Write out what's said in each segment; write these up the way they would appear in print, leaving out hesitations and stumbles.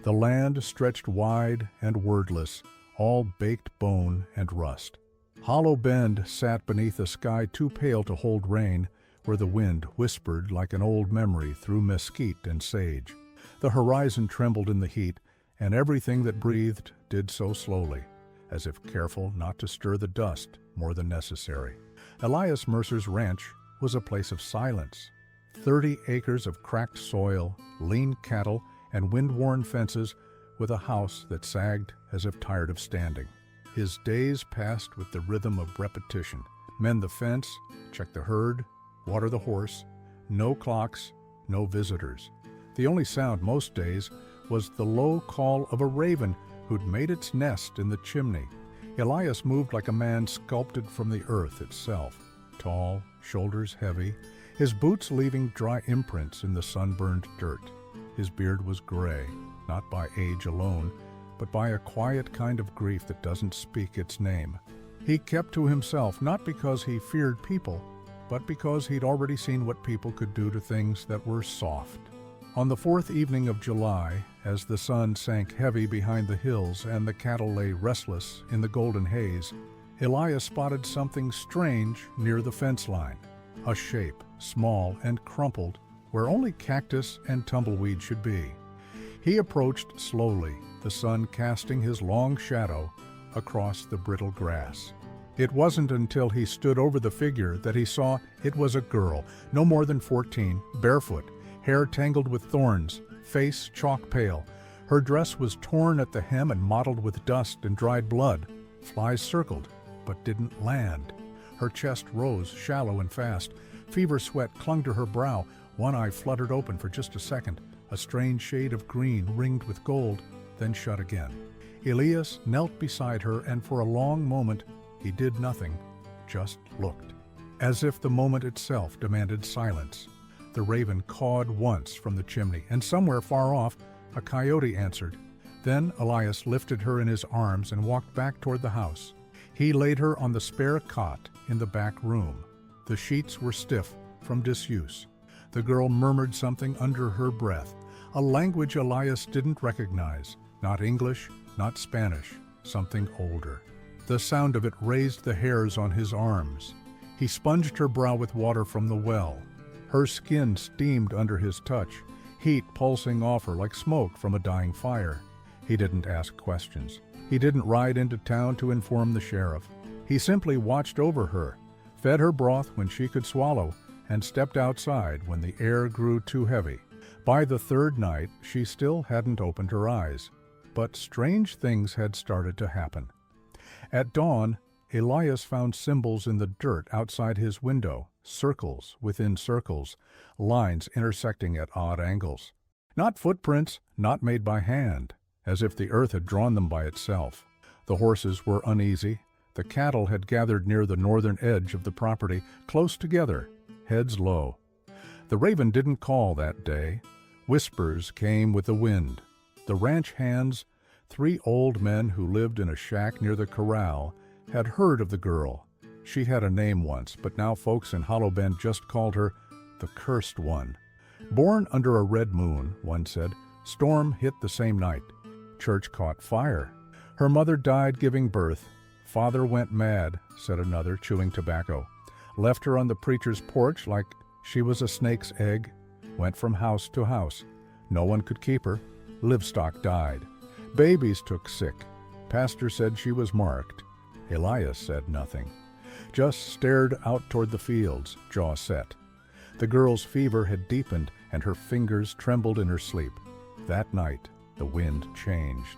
The land stretched wide and wordless, all baked bone and rust. Hollow Bend sat beneath a sky too pale to hold rain, where the wind whispered like an old memory through mesquite and sage. The horizon trembled in the heat, and everything that breathed did so slowly, as if careful not to stir the dust more than necessary. Elias Mercer's ranch was a place of silence. 30 acres of cracked soil, lean cattle, and wind-worn fences, with a house that sagged as if tired of standing. His days passed with the rhythm of repetition. Mend the fence, check the herd, water the horse. No clocks, no visitors. The only sound most days was the low call of a raven who'd made its nest in the chimney. Elias moved like a man sculpted from the earth itself, tall, shoulders heavy, his boots leaving dry imprints in the sunburned dirt. His beard was gray, not by age alone, but by a quiet kind of grief that doesn't speak its name. He kept to himself not because he feared people, but because he'd already seen what people could do to things that were soft. On the 4th evening of July, as the sun sank heavy behind the hills and the cattle lay restless in the golden haze, Elias spotted something strange near the fence line. A shape, small and crumpled, where only cactus and tumbleweed should be. He approached slowly, the sun casting his long shadow across the brittle grass. It wasn't until he stood over the figure that he saw it was a girl, no more than 14, barefoot, hair tangled with thorns, face chalk pale. Her dress was torn at the hem and mottled with dust and dried blood. Flies circled, but didn't land. Her chest rose, shallow and fast. Fever sweat clung to her brow. One eye fluttered open for just a second, a strange shade of green ringed with gold, then shut again. Elias knelt beside her, and for a long moment he did nothing, just looked, as if the moment itself demanded silence. The raven cawed once from the chimney, and somewhere far off a coyote answered. Then Elias lifted her in his arms and walked back toward the house. He laid her on the spare cot in the back room. The sheets were stiff from disuse. The girl murmured something under her breath, a language Elias didn't recognize, not English, not Spanish, something older. The sound of it raised the hairs on his arms. He sponged her brow with water from the well. Her skin steamed under his touch, heat pulsing off her like smoke from a dying fire. He didn't ask questions. He didn't ride into town to inform the sheriff. He simply watched over her, fed her broth when she could swallow, and stepped outside when the air grew too heavy. By the 3rd night, she still hadn't opened her eyes, but strange things had started to happen. At dawn, Elias found symbols in the dirt outside his window, circles within circles, lines intersecting at odd angles. Not footprints, not made by hand, as if the earth had drawn them by itself. The horses were uneasy. The cattle had gathered near the northern edge of the property, close together, heads low. The raven didn't call that day. Whispers came with the wind. The ranch hands, 3 old men who lived in a shack near the corral, had heard of the girl. She had a name once, but now folks in Hollow Bend just called her the Cursed One. Born under a red moon, one said, storm hit the same night. Church caught fire. Her mother died giving birth. Father went mad, said another, chewing tobacco. Left her on the preacher's porch like she was a snake's egg. Went from house to house. No one could keep her. Livestock died. Babies took sick. Pastor said she was marked. Elias said nothing. Just stared out toward the fields, jaw set. The girl's fever had deepened, and her fingers trembled in her sleep. That night, the wind changed.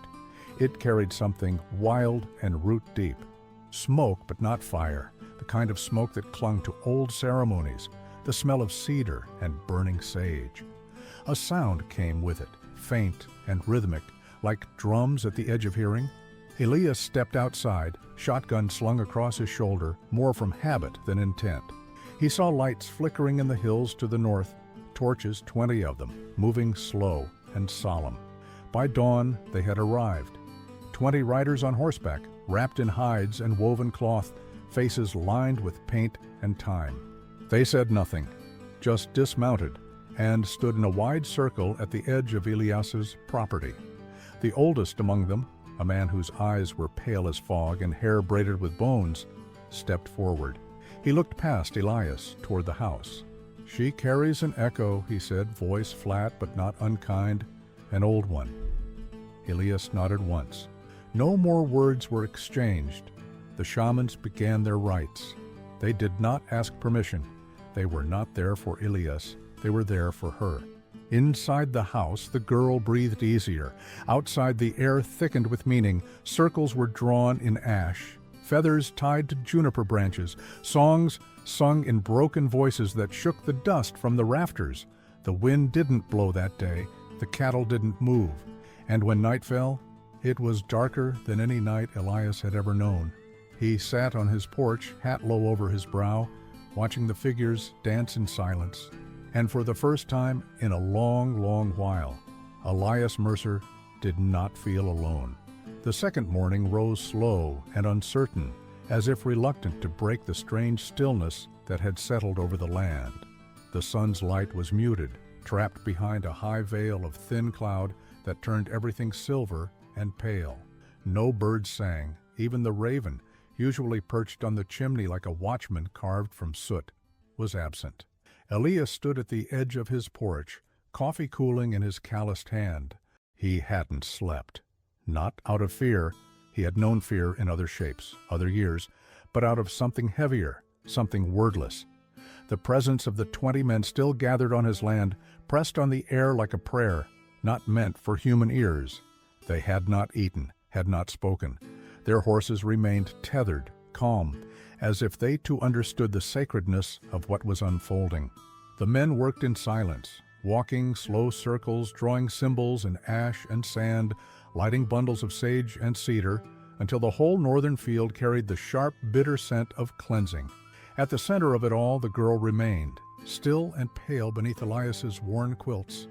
It carried something wild and root-deep. Smoke, but not fire, the kind of smoke that clung to old ceremonies, the smell of cedar and burning sage. A sound came with it, faint and rhythmic, like drums at the edge of hearing. Elias stepped outside, shotgun slung across his shoulder, more from habit than intent. He saw lights flickering in the hills to the north, torches, 20 of them, moving slow and solemn. By dawn, they had arrived. 20 riders on horseback, wrapped in hides and woven cloth, faces lined with paint and time. They said nothing, just dismounted, and stood in a wide circle at the edge of Elias's property. The oldest among them, a man whose eyes were pale as fog and hair braided with bones, stepped forward. He looked past Elias toward the house. "She carries an echo," he said, voice flat but not unkind, "an old one." Elias nodded once. No more words were exchanged. The shamans began their rites. They did not ask permission. They were not there for Elias. They were there for her. Inside the house, the girl breathed easier. Outside, the air thickened with meaning. Circles were drawn in ash, feathers tied to juniper branches, songs sung in broken voices that shook the dust from the rafters. The wind didn't blow that day. The cattle didn't move. And when night fell, it was darker than any night Elias had ever known. He sat on his porch, hat low over his brow, watching the figures dance in silence. And for the first time in a long, long while, Elias Mercer did not feel alone. The second morning rose slow and uncertain, as if reluctant to break the strange stillness that had settled over the land. The sun's light was muted, trapped behind a high veil of thin cloud that turned everything silver and pale. No bird sang. Even the raven, usually perched on the chimney like a watchman carved from soot, was absent. Elias stood at the edge of his porch, coffee cooling in his calloused hand. He hadn't slept. Not out of fear. He had known fear in other shapes, other years, but out of something heavier, something wordless. The presence of the 20 men still gathered on his land, pressed on the air like a prayer, not meant for human ears. They had not eaten, had not spoken. Their horses remained tethered, calm, as if they too understood the sacredness of what was unfolding. The men worked in silence, walking slow circles, drawing symbols in ash and sand, lighting bundles of sage and cedar, until the whole northern field carried the sharp, bitter scent of cleansing. At the center of it all, the girl remained, still and pale beneath Elias's worn quilts.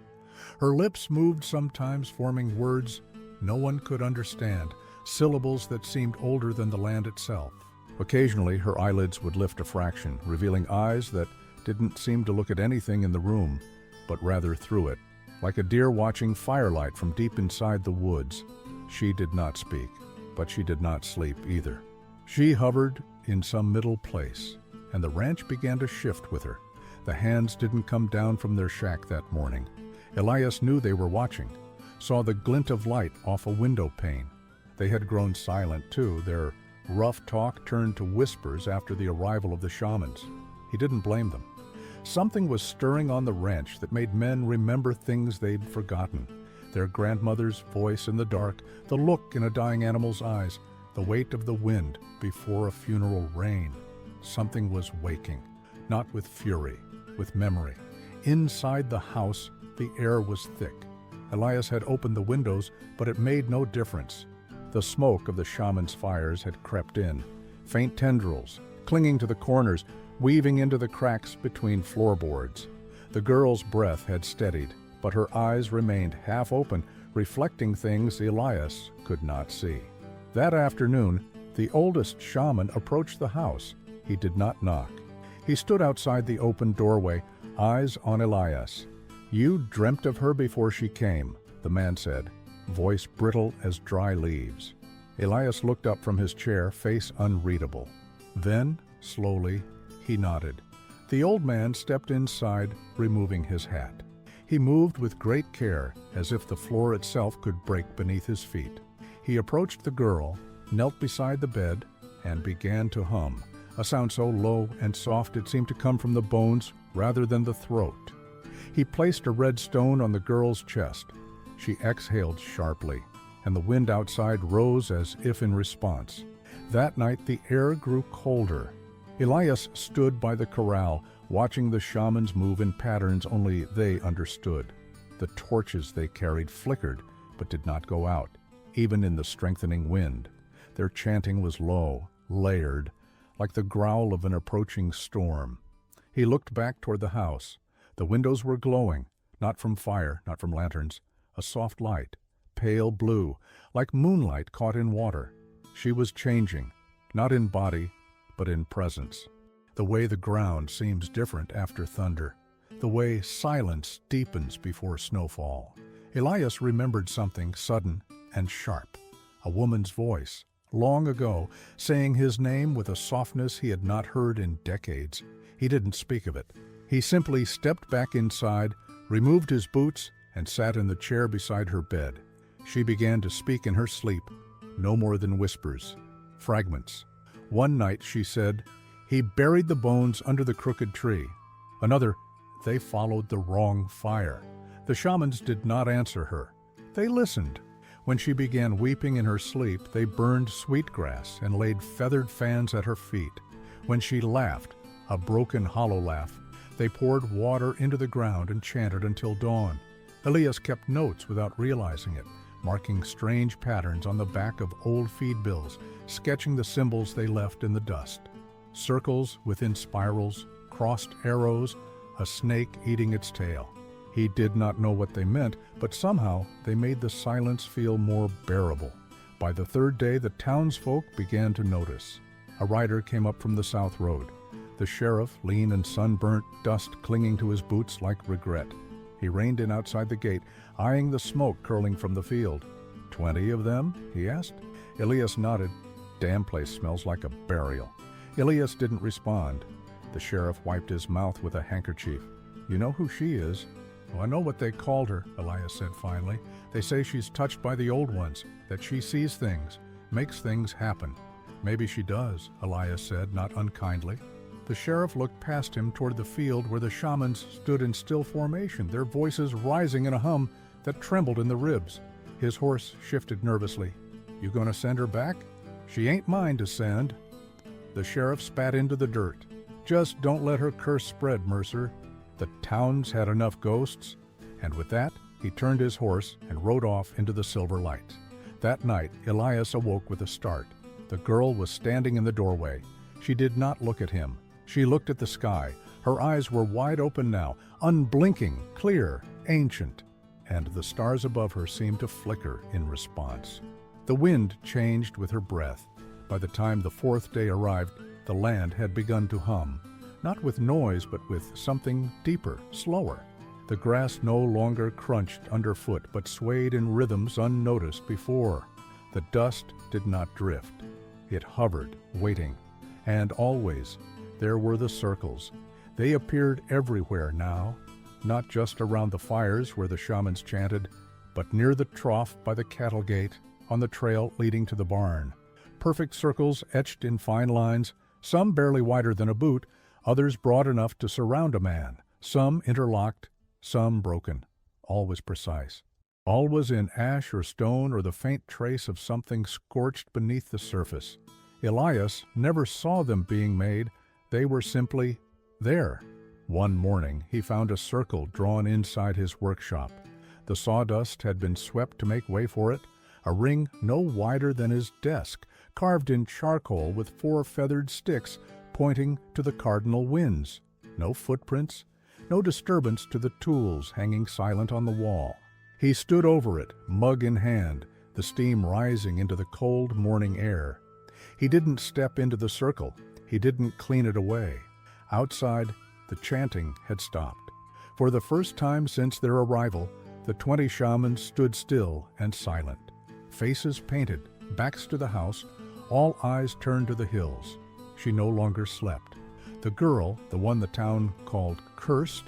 Her lips moved sometimes, forming words no one could understand, syllables that seemed older than the land itself. Occasionally, her eyelids would lift a fraction, revealing eyes that didn't seem to look at anything in the room, but rather through it, like a deer watching firelight from deep inside the woods. She did not speak, but she did not sleep either. She hovered in some middle place, and the ranch began to shift with her. The hands didn't come down from their shack that morning. Elias knew they were watching, saw the glint of light off a window pane. They had grown silent, too. Their rough talk turned to whispers after the arrival of the shamans. He didn't blame them. Something was stirring on the ranch that made men remember things they'd forgotten. Their grandmother's voice in the dark, the look in a dying animal's eyes, the weight of the wind before a funeral rain. Something was waking, not with fury, with memory. Inside the house, the air was thick. Elias had opened the windows, but it made no difference. The smoke of the shamans' fires had crept in, faint tendrils, clinging to the corners, weaving into the cracks between floorboards. The girl's breath had steadied, but her eyes remained half open, reflecting things Elias could not see. That afternoon, the oldest shaman approached the house. He did not knock. He stood outside the open doorway, eyes on Elias. "You dreamt of her before she came," the man said, voice brittle as dry leaves. Elias looked up from his chair, face unreadable. Then, slowly, he nodded. The old man stepped inside, removing his hat. He moved with great care, as if the floor itself could break beneath his feet. He approached the girl, knelt beside the bed, and began to hum, a sound so low and soft it seemed to come from the bones rather than the throat. He placed a red stone on the girl's chest. She exhaled sharply, and the wind outside rose as if in response. That night the air grew colder. Elias stood by the corral, watching the shamans move in patterns only they understood. The torches they carried flickered, but did not go out, even in the strengthening wind. Their chanting was low, layered, like the growl of an approaching storm. He looked back toward the house. The windows were glowing, not from fire, not from lanterns, a soft light, pale blue, like moonlight caught in water. She was changing, not in body, but in presence. The way the ground seems different after thunder, the way silence deepens before snowfall. Elias remembered something sudden and sharp. A woman's voice, long ago, saying his name with a softness he had not heard in decades. He didn't speak of it. He simply stepped back inside, removed his boots, and sat in the chair beside her bed. She began to speak in her sleep, no more than whispers, fragments. One night, she said, he buried the bones under the crooked tree. Another, they followed the wrong fire. The shamans did not answer her. They listened. When she began weeping in her sleep, they burned sweetgrass and laid feathered fans at her feet. When she laughed, a broken hollow laugh, they poured water into the ground and chanted until dawn. Elias kept notes without realizing it, marking strange patterns on the back of old feed bills, sketching the symbols they left in the dust. Circles within spirals, crossed arrows, a snake eating its tail. He did not know what they meant, but somehow they made the silence feel more bearable. By the third day, the townsfolk began to notice. A rider came up from the south road. The sheriff, lean and sunburnt, dust clinging to his boots like regret. He reined in outside the gate, eyeing the smoke curling from the field. 20 of them? He asked. Elias nodded. Damn place smells like a burial. Elias didn't respond. The sheriff wiped his mouth with a handkerchief. You know who she is? Oh, I know what they called her, Elias said finally. They say she's touched by the old ones, that she sees things, makes things happen. Maybe she does, Elias said, not unkindly. The sheriff looked past him toward the field where the shamans stood in still formation, their voices rising in a hum that trembled in the ribs. His horse shifted nervously. You gonna send her back? She ain't mine to send. The sheriff spat into the dirt. Just don't let her curse spread, Mercer. The town's had enough ghosts. And with that, he turned his horse and rode off into the silver light. That night, Elias awoke with a start. The girl was standing in the doorway. She did not look at him. She looked at the sky. Her eyes were wide open now, unblinking, clear, ancient, and the stars above her seemed to flicker in response. The wind changed with her breath. By the time the fourth day arrived, the land had begun to hum, not with noise, but with something deeper, slower. The grass no longer crunched underfoot, but swayed in rhythms unnoticed before. The dust did not drift. It hovered, waiting. And always, there were the circles. They appeared everywhere now, not just around the fires where the shamans chanted, but near the trough by the cattle gate, on the trail leading to the barn. Perfect circles etched in fine lines, some barely wider than a boot, others broad enough to surround a man, some interlocked, some broken. All was precise. All was in ash or stone or the faint trace of something scorched beneath the surface. Elias never saw them being made. They were simply there. One morning, he found a circle drawn inside his workshop. The sawdust had been swept to make way for it, a ring no wider than his desk, carved in charcoal with 4 feathered sticks pointing to the cardinal winds. No footprints, no disturbance to the tools hanging silent on the wall. He stood over it, mug in hand, the steam rising into the cold morning air. He didn't step into the circle. He didn't clean it away. Outside, the chanting had stopped. For the first time since their arrival, the 20 shamans stood still and silent. Faces painted, backs to the house, all eyes turned to the hills. She no longer slept. The girl, the one the town called cursed,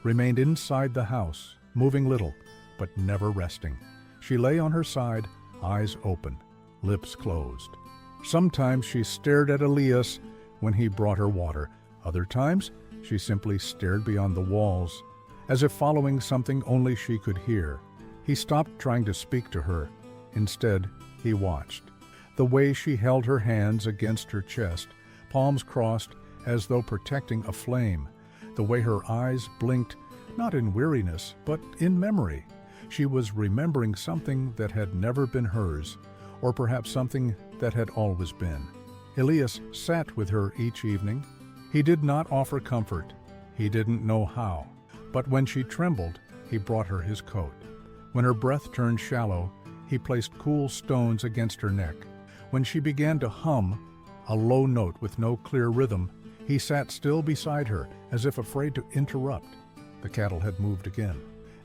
remained inside the house, moving little, but never resting. She lay on her side, eyes open, lips closed. Sometimes she stared at Elias when he brought her water. Other times, she simply stared beyond the walls, as if following something only she could hear. He stopped trying to speak to her. Instead, he watched. The way she held her hands against her chest, palms crossed as though protecting a flame. The way her eyes blinked, not in weariness, but in memory. She was remembering something that had never been hers, or perhaps something that had always been. Elias sat with her each evening. He did not offer comfort. He didn't know how. But when she trembled, he brought her his coat. When her breath turned shallow, he placed cool stones against her neck. When she began to hum, a low note with no clear rhythm, he sat still beside her, as if afraid to interrupt. The cattle had moved again.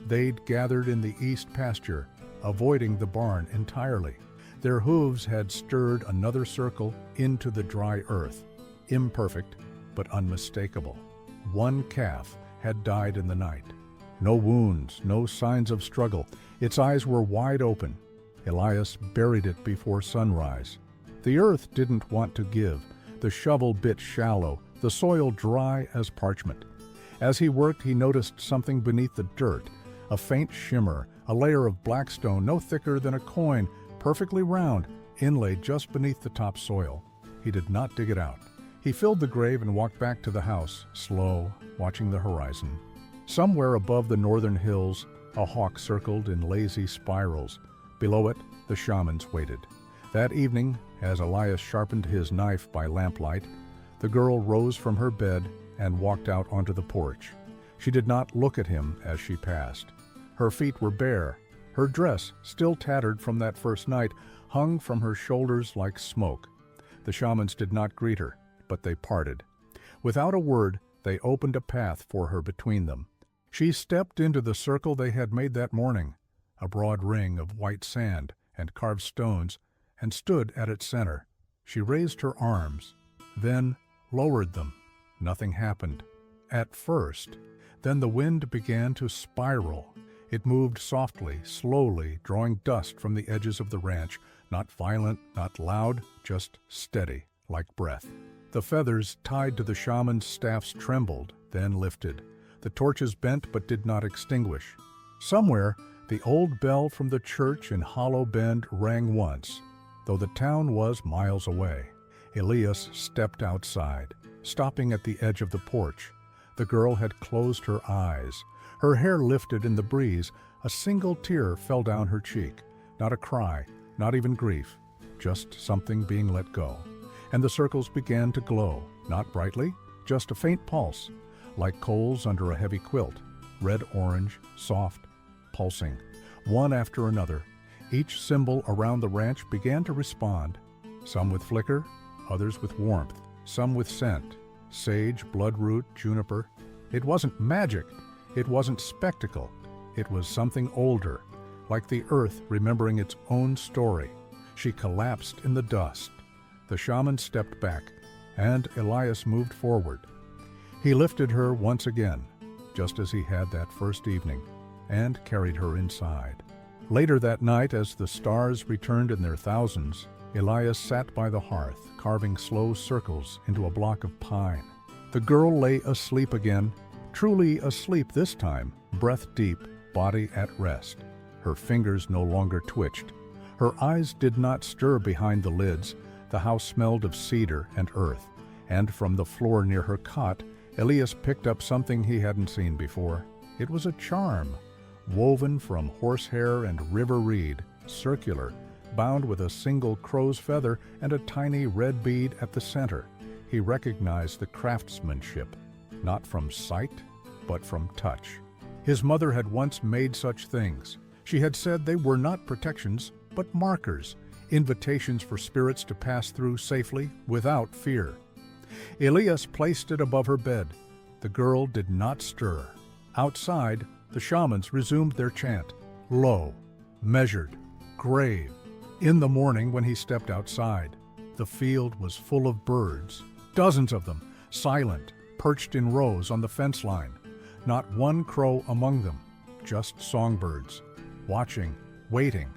They'd gathered in the east pasture, avoiding the barn entirely. Their hooves had stirred another circle into the dry earth, imperfect but unmistakable. One calf had died in the night. No wounds, no signs of struggle. Its eyes were wide open. Elias buried it before sunrise. The earth didn't want to give, the shovel bit shallow, the soil dry as parchment. As he worked, he noticed something beneath the dirt, a faint shimmer, a layer of black stone no thicker than a coin, perfectly round, inlaid just beneath the top soil. He did not dig it out. He filled the grave and walked back to the house, slow, watching the horizon. Somewhere above the northern hills, a hawk circled in lazy spirals. Below it, the shamans waited. That evening, as Elias sharpened his knife by lamplight, the girl rose from her bed and walked out onto the porch. She did not look at him as she passed. Her feet were bare. Her dress, still tattered from that first night, hung from her shoulders like smoke. The shamans did not greet her, but they parted. Without a word, they opened a path for her between them. She stepped into the circle they had made that morning, a broad ring of white sand and carved stones, and stood at its center. She raised her arms, then lowered them. Nothing happened. At first. Then the wind began to spiral. It moved softly, slowly, drawing dust from the edges of the ranch, not violent, not loud, just steady, like breath. The feathers tied to the shaman's staffs trembled, then lifted. The torches bent but did not extinguish. Somewhere, the old bell from the church in Hollow Bend rang once, though the town was miles away. Elias stepped outside, stopping at the edge of the porch. The girl had closed her eyes. Her hair lifted in the breeze. A single tear fell down her cheek. Not a cry, not even grief, just something being let go. And the circles began to glow, not brightly, just a faint pulse, like coals under a heavy quilt, red-orange, soft, pulsing. One after another, each symbol around the ranch began to respond, some with flicker, others with warmth, some with scent, sage, bloodroot, juniper. It wasn't magic, it wasn't spectacle, it was something older, like the earth remembering its own story. She collapsed in the dust. The shaman stepped back, and Elias moved forward. He lifted her once again, just as he had that first evening, and carried her inside. Later that night, as the stars returned in their thousands, Elias sat by the hearth, carving slow circles into a block of pine. The girl lay asleep again, truly asleep this time, breath deep, body at rest. Her fingers no longer twitched. Her eyes did not stir behind the lids. The house smelled of cedar and earth, and from the floor near her cot, Elias picked up something he hadn't seen before. It was a charm, woven from horsehair and river reed, circular, bound with a single crow's feather and a tiny red bead at the center. He recognized the craftsmanship, not from sight, but from touch. His mother had once made such things. She had said they were not protections, but markers, invitations for spirits to pass through safely without fear. Elias placed it above her bed. The girl did not stir. Outside, the shamans resumed their chant, low, measured, grave. In the morning, when he stepped outside, the field was full of birds, dozens of them, silent, perched in rows on the fence line. Not one crow among them, just songbirds, watching, waiting.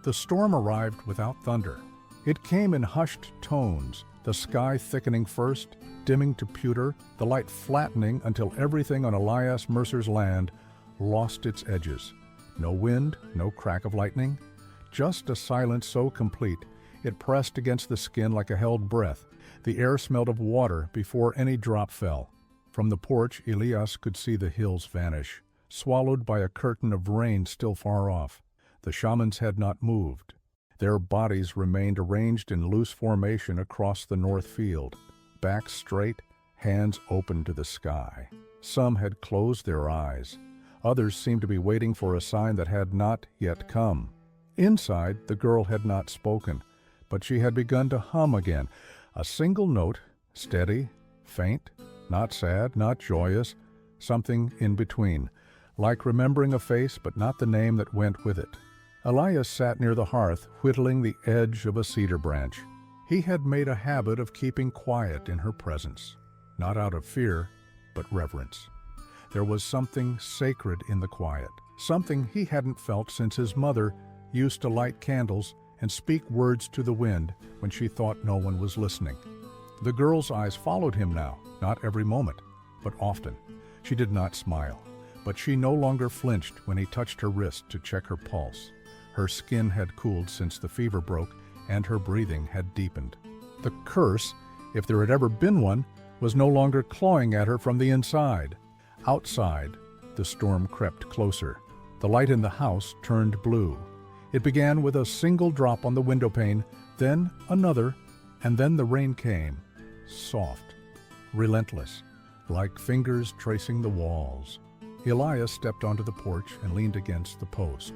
The storm arrived without thunder. It came in hushed tones, the sky thickening first, dimming to pewter, the light flattening until everything on Elias Mercer's land lost its edges. No wind, no crack of lightning, just a silence so complete it pressed against the skin like a held breath. The air smelled of water before any drop fell. From the porch, Elias could see the hills vanish, swallowed by a curtain of rain still far off. The shamans had not moved. Their bodies remained arranged in loose formation across the north field, backs straight, hands open to the sky. Some had closed their eyes. Others seemed to be waiting for a sign that had not yet come. Inside, the girl had not spoken, but she had begun to hum again, a single note, steady, faint, not sad, not joyous, something in between, like remembering a face but not the name that went with it. Elias sat near the hearth, whittling the edge of a cedar branch. He had made a habit of keeping quiet in her presence, not out of fear, but reverence. There was something sacred in the quiet, something he hadn't felt since his mother used to light candles and speak words to the wind when she thought no one was listening. The girl's eyes followed him now, not every moment, but often. She did not smile, but she no longer flinched when he touched her wrist to check her pulse. Her skin had cooled since the fever broke, and her breathing had deepened. The curse, if there had ever been one, was no longer clawing at her from the inside. Outside, the storm crept closer. The light in the house turned blue. It began with a single drop on the windowpane, then another, and then the rain came, soft, relentless, like fingers tracing the walls. Elias stepped onto the porch and leaned against the post.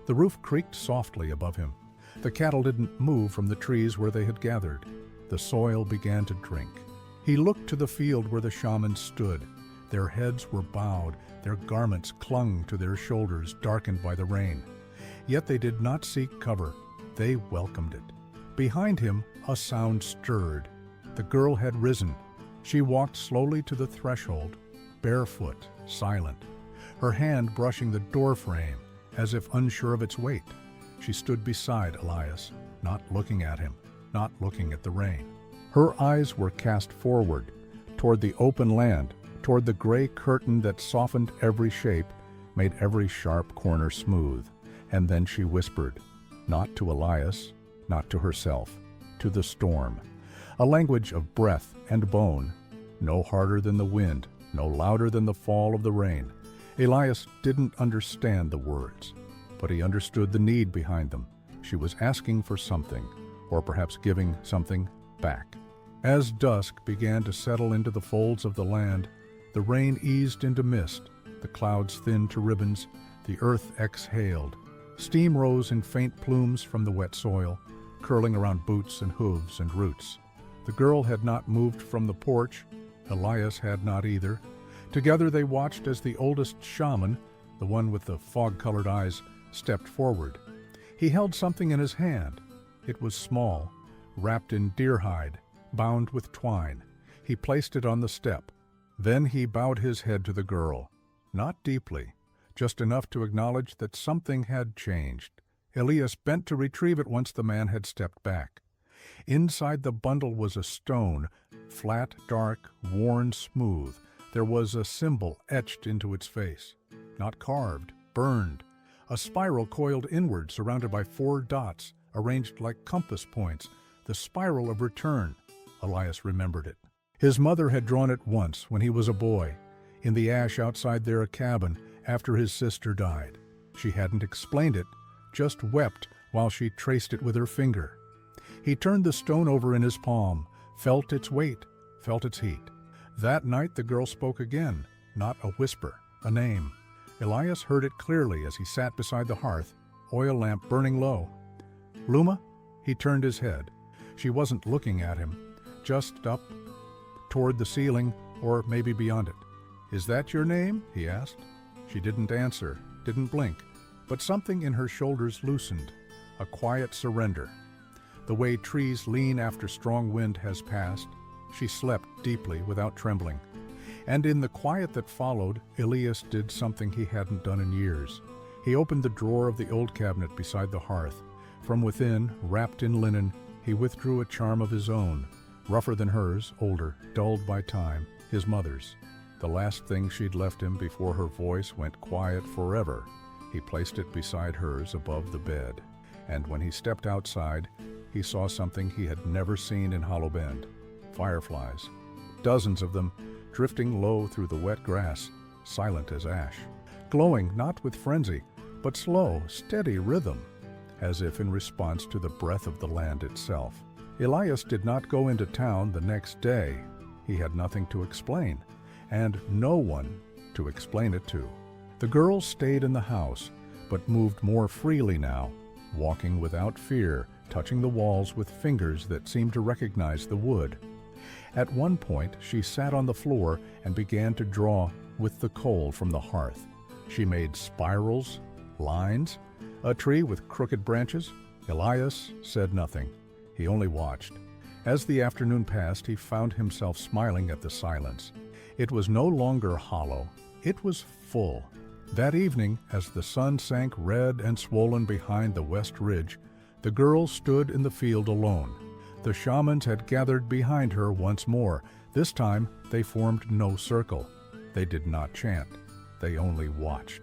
The roof creaked softly above him. The cattle didn't move from the trees where they had gathered. The soil began to drink. He looked to the field where the shamans stood. Their heads were bowed, their garments clung to their shoulders, darkened by the rain. Yet they did not seek cover. They welcomed it. Behind him, a sound stirred. The girl had risen. She walked slowly to the threshold, barefoot, silent, her hand brushing the doorframe as if unsure of its weight. She stood beside Elias, not looking at him, not looking at the rain. Her eyes were cast forward, toward the open land, toward the gray curtain that softened every shape, made every sharp corner smooth. And then she whispered, not to Elias, not to herself, to the storm, a language of breath and bone, no harder than the wind, no louder than the fall of the rain. Elias didn't understand the words, but he understood the need behind them. She was asking for something, or perhaps giving something back. As dusk began to settle into the folds of the land, the rain eased into mist, the clouds thinned to ribbons, the earth exhaled. Steam rose in faint plumes from the wet soil, curling around boots and hooves and roots. The girl had not moved from the porch. Elias had not either. Together they watched as the oldest shaman, the one with the fog-colored eyes, stepped forward. He held something in his hand. It was small, wrapped in deer hide, bound with twine. He placed it on the step. Then he bowed his head to the girl, not deeply, just enough to acknowledge that something had changed. Elias bent to retrieve it once the man had stepped back. Inside the bundle was a stone, flat, dark, worn smooth. There was a symbol etched into its face, not carved, burned. A spiral coiled inward, surrounded by 4 dots, arranged like compass points, the spiral of return. Elias remembered it. His mother had drawn it once when he was a boy, in the ash outside their cabin after his sister died. She hadn't explained it, just wept while she traced it with her finger. He turned the stone over in his palm, felt its weight, felt its heat. That night the girl spoke again, not a whisper, a name. Elias heard it clearly as he sat beside the hearth, oil lamp burning low. Luma? He turned his head. She wasn't looking at him, just up toward the ceiling, or maybe beyond it. Is that your name? He asked. She didn't answer, didn't blink, but something in her shoulders loosened, a quiet surrender. The way trees lean after strong wind has passed, she slept deeply without trembling. And in the quiet that followed, Elias did something he hadn't done in years. He opened the drawer of the old cabinet beside the hearth. From within, wrapped in linen, he withdrew a charm of his own, rougher than hers, older, dulled by time, his mother's. The last thing she'd left him before her voice went quiet forever. He placed it beside hers above the bed. And when he stepped outside, he saw something he had never seen in Hollow Bend. Fireflies. Dozens of them, drifting low through the wet grass, silent as ash. Glowing not with frenzy, but slow, steady rhythm, as if in response to the breath of the land itself. Elias did not go into town the next day. He had nothing to explain, and no one to explain it to. The girl stayed in the house, but moved more freely now, walking without fear, touching the walls with fingers that seemed to recognize the wood. At one point, she sat on the floor and began to draw with the coal from the hearth. She made spirals, lines, A tree with crooked branches? Elias said nothing. He only watched. As the afternoon passed, he found himself smiling at the silence. It was no longer hollow. It was full. That evening, as the sun sank red and swollen behind the west ridge, the girl stood in the field alone. The shamans had gathered behind her once more. This time, they formed no circle. They did not chant. They only watched.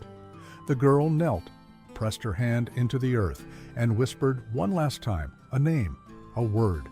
The girl knelt, pressed her hand into the earth, and whispered one last time, a name, a word,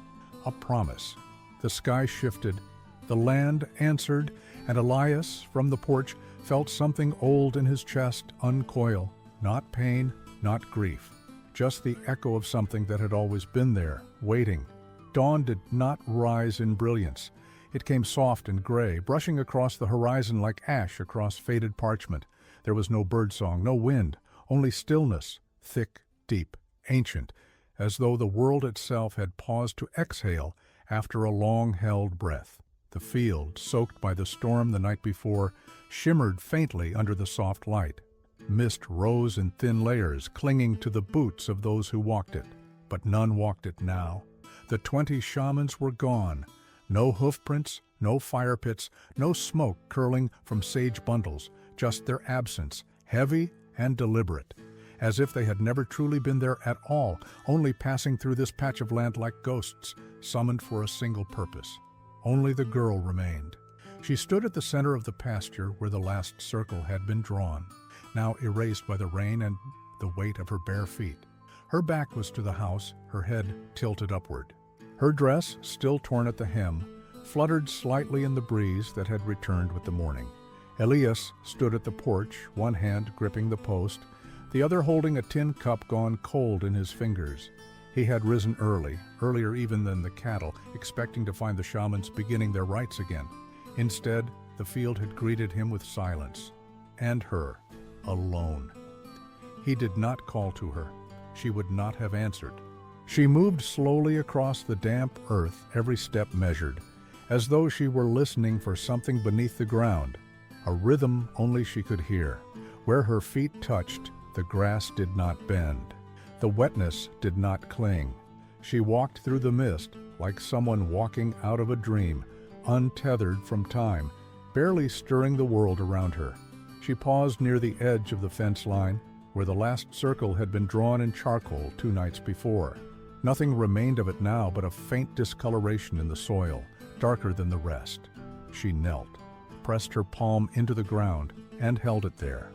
a promise. The sky shifted, the land answered, and Elias, from the porch, felt something old in his chest uncoil. Not pain, not grief, just the echo of something that had always been there, waiting. Dawn did not rise in brilliance. It came soft and gray, brushing across the horizon like ash across faded parchment. There was no birdsong, no wind, only stillness, thick, deep, ancient, as though the world itself had paused to exhale after a long-held breath. The field, soaked by the storm the night before, shimmered faintly under the soft light. Mist rose in thin layers, clinging to the boots of those who walked it. But none walked it now. The 20 shamans were gone. No hoofprints, no fire pits, no smoke curling from sage bundles, just their absence, heavy and deliberate, as if they had never truly been there at all, only passing through this patch of land like ghosts, summoned for a single purpose. Only the girl remained. She stood at the center of the pasture where the last circle had been drawn, now erased by the rain and the weight of her bare feet. Her back was to the house, her head tilted upward. Her dress, still torn at the hem, fluttered slightly in the breeze that had returned with the morning. Elias stood at the porch, one hand gripping the post, the other holding a tin cup gone cold in his fingers. He had risen early, earlier even than the cattle, expecting to find the shamans beginning their rites again. Instead, the field had greeted him with silence, and her, alone. He did not call to her. She would not have answered. She moved slowly across the damp earth, every step measured, as though she were listening for something beneath the ground, a rhythm only she could hear. Where her feet touched, the grass did not bend. The wetness did not cling. She walked through the mist like someone walking out of a dream, untethered from time, barely stirring the world around her. She paused near the edge of the fence line, where the last circle had been drawn in charcoal 2 nights before. Nothing remained of it now but a faint discoloration in the soil, darker than the rest. She knelt, pressed her palm into the ground, and held it there.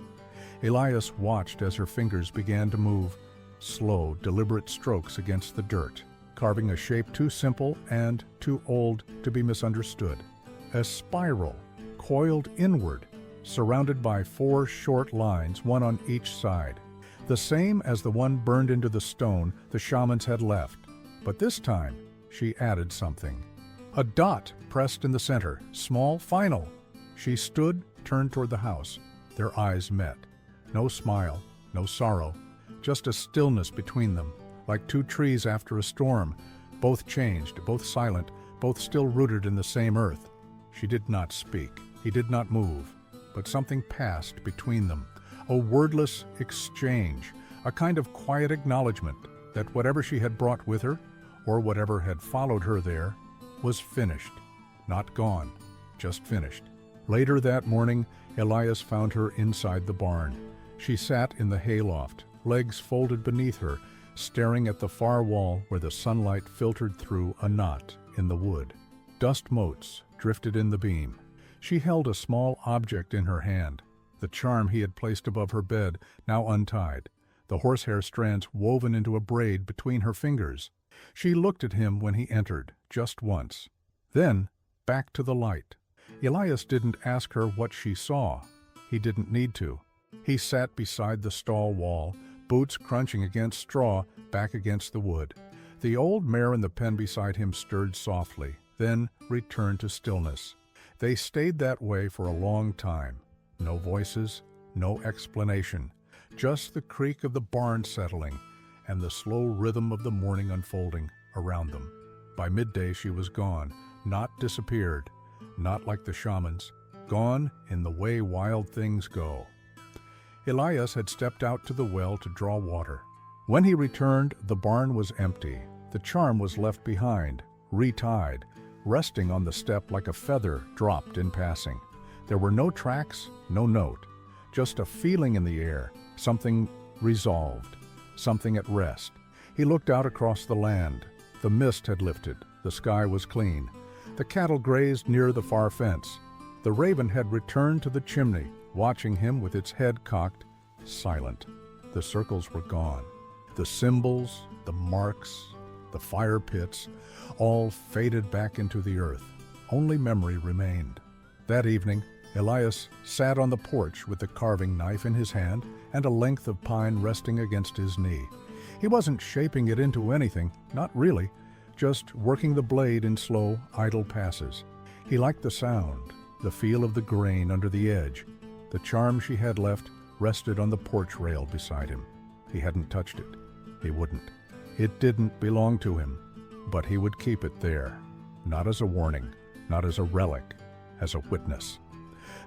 Elias watched as her fingers began to move, slow, deliberate strokes against the dirt, carving a shape too simple and too old to be misunderstood. A spiral, coiled inward, surrounded by 4 short lines, one on each side, the same as the one burned into the stone the shamans had left. But this time, she added something. A dot pressed in the center, small, final. She stood, turned toward the house. Their eyes met. No smile, no sorrow, just a stillness between them, like 2 trees after a storm, both changed, both silent, both still rooted in the same earth. She did not speak. He did not move. But something passed between them, a wordless exchange, a kind of quiet acknowledgement that whatever she had brought with her, or whatever had followed her there, was finished. Not gone, just finished. Later that morning, Elias found her inside the barn. She sat in the hayloft, legs folded beneath her, staring at the far wall where the sunlight filtered through a knot in the wood. Dust motes drifted in the beam. She held a small object in her hand, the charm he had placed above her bed, now untied, the horsehair strands woven into a braid between her fingers. She looked at him when he entered, just once. Then, back to the light. Elias didn't ask her what she saw. He didn't need to. He sat beside the stall wall, boots crunching against straw, back against the wood. The old mare in the pen beside him stirred softly, then returned to stillness. They stayed that way for a long time. No voices, no explanation, just the creak of the barn settling and the slow rhythm of the morning unfolding around them. By midday she was gone, not disappeared, not like the shamans, gone in the way wild things go. Elias had stepped out to the well to draw water. When he returned, the barn was empty. The charm was left behind, retied, resting on the step like a feather dropped in passing. There were no tracks, no note, just a feeling in the air, something resolved, something at rest. He looked out across the land. The mist had lifted, the sky was clean. The cattle grazed near the far fence. The raven had returned to the chimney, watching him with its head cocked, silent. The circles were gone. The symbols, the marks, the fire pits, all faded back into the earth. Only memory remained. That evening, Elias sat on the porch with the carving knife in his hand and a length of pine resting against his knee. He wasn't shaping it into anything, not really, just working the blade in slow, idle passes. He liked the sound, the feel of the grain under the edge. The charm she had left rested on the porch rail beside him. He hadn't touched it. He wouldn't. It didn't belong to him, but he would keep it there, not as a warning, not as a relic, as a witness.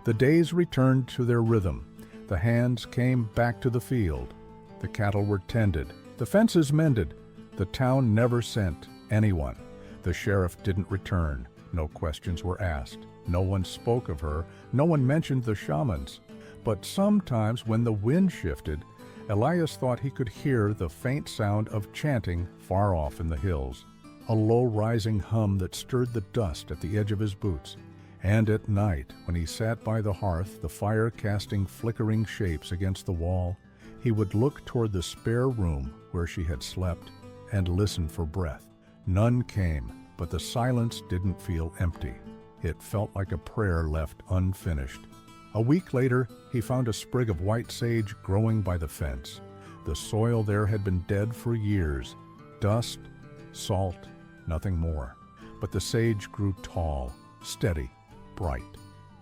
The days returned to their rhythm. The hands came back to the field. The cattle were tended. The fences mended. The town never sent anyone. The sheriff didn't return. No questions were asked. No one spoke of her. No one mentioned the shamans. But sometimes when the wind shifted, Elias thought he could hear the faint sound of chanting far off in the hills, a low-rising hum that stirred the dust at the edge of his boots. And at night, when he sat by the hearth, the fire casting flickering shapes against the wall, he would look toward the spare room where she had slept and listen for breath. None came, but the silence didn't feel empty. It felt like a prayer left unfinished. A week later, he found a sprig of white sage growing by the fence. The soil there had been dead for years. Dust, salt, nothing more. But the sage grew tall, steady, bright.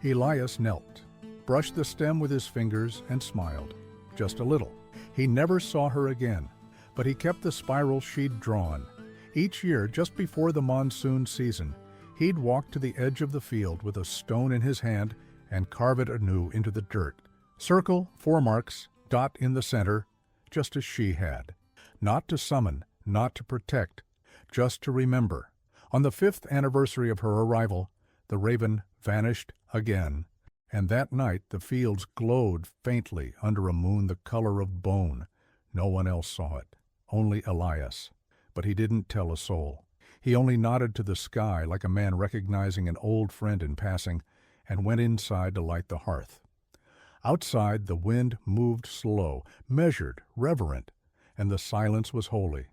Elias knelt, brushed the stem with his fingers, and smiled. Just a little. He never saw her again, but he kept the spiral she'd drawn. Each year, just before the monsoon season, he'd walk to the edge of the field with a stone in his hand and carve it anew into the dirt. Circle, 4 marks, dot in the center, just as she had. Not to summon, not to protect, just to remember. On the 5th anniversary of her arrival, the raven vanished again, and that night the fields glowed faintly under a moon the color of bone. No one else saw it, only Elias. But he didn't tell a soul. He only nodded to the sky like a man recognizing an old friend in passing, and went inside to light the hearth. Outside, the wind moved slow, measured, reverent, and the silence was holy.